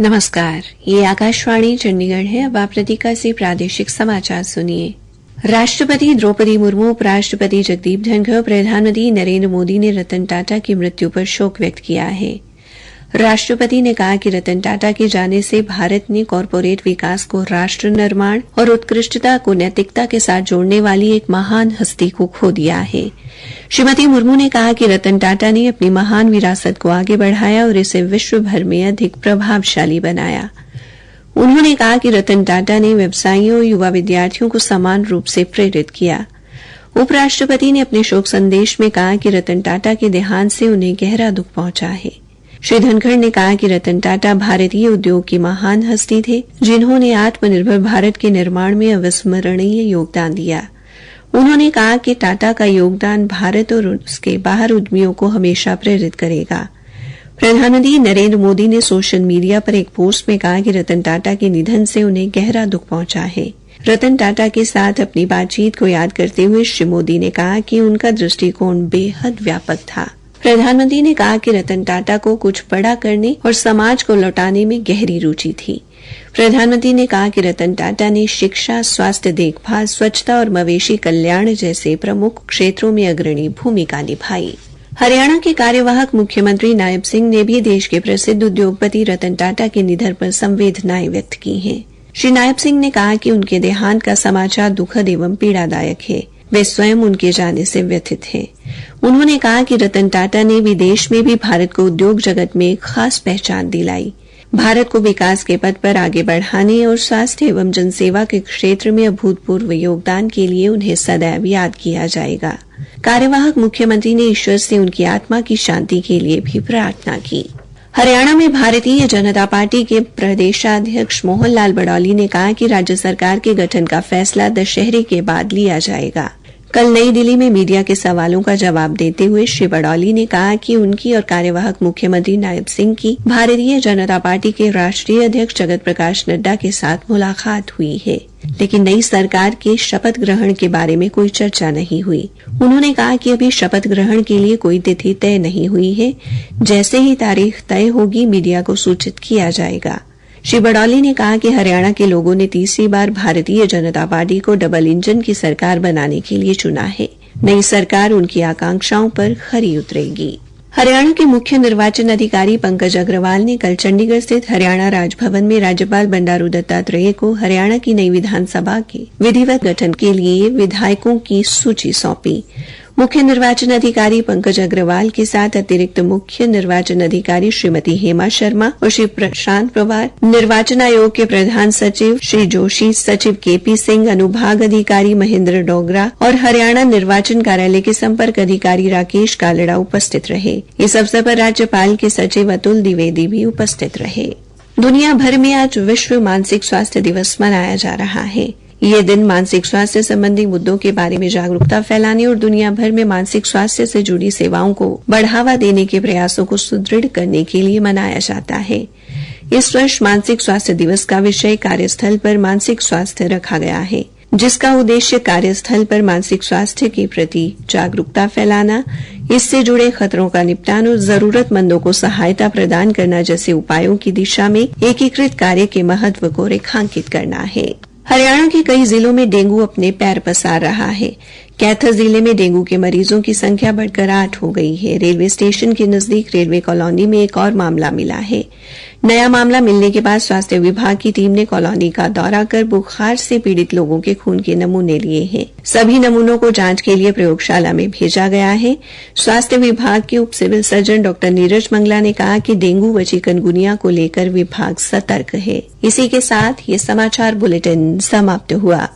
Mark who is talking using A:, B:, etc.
A: नमस्कार, ये आकाशवाणी चंडीगढ़ है। अब आप लतिका से प्रादेशिक समाचार सुनिए। राष्ट्रपति द्रौपदी मुर्मू, उपराष्ट्रपति जगदीप धनखड़, प्रधानमंत्री नरेंद्र मोदी ने रतन टाटा की मृत्यु पर शोक व्यक्त किया है। राष्ट्रपति ने कहा कि रतन टाटा के जाने से भारत ने कॉरपोरेट विकास को राष्ट्र निर्माण और उत्कृष्टता को नैतिकता के साथ जोड़ने वाली एक महान हस्ती को खो दिया है। श्रीमती मुर्मू ने कहा कि रतन टाटा ने अपनी महान विरासत को आगे बढ़ाया और इसे विश्व भर में अधिक प्रभावशाली बनाया। उन्होंने कहा कि रतन टाटा ने व्यवसायियों और युवा विद्यार्थियों को समान रूप से प्रेरित किया। उपराष्ट्रपति ने अपने शोक संदेश में कहा कि रतन टाटा के देहांत से उन्हें गहरा दुख पहुंचा है। श्री धनखड़ ने कहा कि रतन टाटा भारतीय उद्योग की महान हस्ती थे, जिन्होंने आत्मनिर्भर भारत के निर्माण में अविस्मरणीय योगदान दिया। उन्होंने कहा कि टाटा का योगदान भारत और उसके बाहर उद्यमियों को हमेशा प्रेरित करेगा। प्रधानमंत्री नरेंद्र मोदी ने सोशल मीडिया पर एक पोस्ट में कहा कि रतन टाटा के निधन से उन्हें गहरा दुख पहुंचा है। रतन टाटा के साथ अपनी बातचीत को याद करते हुए श्री मोदी ने कहा कि उनका दृष्टिकोण बेहद व्यापक था। प्रधानमंत्री ने कहा कि रतन टाटा को कुछ बड़ा करने और समाज को लौटाने में गहरी रुचि थी। प्रधानमंत्री ने कहा कि रतन टाटा ने शिक्षा, स्वास्थ्य देखभाल, स्वच्छता और मवेशी कल्याण जैसे प्रमुख क्षेत्रों में अग्रणी भूमिका निभाई। हरियाणा के कार्यवाहक मुख्यमंत्री नायब सिंह ने भी देश के प्रसिद्ध उद्योगपति रतन टाटा के निधन पर संवेदनाएं व्यक्त की हैं। श्री नायब सिंह ने कहा कि उनके देहांत का समाचार दुखद एवं पीड़ादायक है। वे स्वयं उनके जाने से व्यथित हैं। उन्होंने कहा कि रतन टाटा ने विदेश में भी भारत को उद्योग जगत में एक खास पहचान दिलाई। भारत को विकास के पथ पर आगे बढ़ाने और स्वास्थ्य एवं जनसेवा के क्षेत्र में अभूतपूर्व योगदान के लिए उन्हें सदैव याद किया जाएगा। कार्यवाहक मुख्यमंत्री ने ईश्वर से उनकी आत्मा की शांति के लिए भी प्रार्थना की। हरियाणा में भारतीय जनता पार्टी के प्रदेशाध्यक्ष मोहन लाल बड़ौली ने कहा कि राज्य सरकार के गठन का फैसला दशहरे के बाद लिया जाएगा। कल नई दिल्ली में मीडिया के सवालों का जवाब देते हुए श्री बड़ौली ने कहा कि उनकी और कार्यवाहक मुख्यमंत्री नायब सिंह की भारतीय जनता पार्टी के राष्ट्रीय अध्यक्ष जगत प्रकाश नड्डा के साथ मुलाकात हुई है, लेकिन नई सरकार के शपथ ग्रहण के बारे में कोई चर्चा नहीं हुई। उन्होंने कहा कि अभी शपथ ग्रहण के लिए कोई तिथि तय नहीं हुई है। जैसे ही तारीख तय होगी, मीडिया को सूचित किया जाएगा। श्री बड़ौली ने कहा कि हरियाणा के लोगों ने तीसरी बार भारतीय जनता पार्टी को डबल इंजन की सरकार बनाने के लिए चुना है। नई सरकार उनकी आकांक्षाओं पर खरी उतरेगी। हरियाणा के मुख्य निर्वाचन अधिकारी पंकज अग्रवाल ने कल चंडीगढ़ स्थित हरियाणा राजभवन में राज्यपाल बंडारू दत्तात्रेय को हरियाणा की नई विधानसभा के विधिवत गठन के लिए विधायकों की सूची सौंपी। मुख्य निर्वाचन अधिकारी पंकज अग्रवाल के साथ अतिरिक्त मुख्य निर्वाचन अधिकारी श्रीमती हेमा शर्मा और श्री प्रशांत पवार, निर्वाचन आयोग के प्रधान सचिव श्री जोशी, सचिव केपी सिंह, अनुभाग अधिकारी महेंद्र डोगरा और हरियाणा निर्वाचन कार्यालय के संपर्क अधिकारी राकेश कालड़ा उपस्थित रहे। इस अवसर पर राज्यपाल के सचिव अतुल द्विवेदी भी उपस्थित रहे। दुनिया भर में आज विश्व मानसिक स्वास्थ्य दिवस मनाया जा रहा है। ये दिन मानसिक स्वास्थ्य संबंधी मुद्दों के बारे में जागरूकता फैलाने और दुनिया भर में मानसिक स्वास्थ्य से जुड़ी सेवाओं को बढ़ावा देने के प्रयासों को सुदृढ़ करने के लिए मनाया जाता है। इस वर्ष मानसिक स्वास्थ्य दिवस का विषय कार्यस्थल पर मानसिक स्वास्थ्य रखा गया है, जिसका उद्देश्य कार्यस्थल पर मानसिक स्वास्थ्य के प्रति जागरूकता फैलाना, इससे जुड़े खतरों का निपटान और जरूरतमंदों को सहायता प्रदान करना जैसे उपायों की दिशा में एकीकृत कार्य के महत्व को रेखांकित करना है। हरियाणा के कई जिलों में डेंगू अपने पैर पसार रहा है। कैथर जिले में डेंगू के मरीजों की संख्या बढ़कर 8 हो गई है। रेलवे स्टेशन के नजदीक रेलवे कॉलोनी में एक और मामला मिला है। नया मामला मिलने के बाद स्वास्थ्य विभाग की टीम ने कॉलोनी का दौरा कर बुखार से पीड़ित लोगों के खून के नमूने लिए हैं। सभी नमूनों को जांच के लिए प्रयोगशाला में भेजा गया है। स्वास्थ्य विभाग के उप civil surgeon doctor Neeraj Mangla ने कहा कि डेंगू व चिकनगुनिया को लेकर विभाग सतर्क है। इसी के साथ ये समाचार बुलेटिन समाप्त हुआ।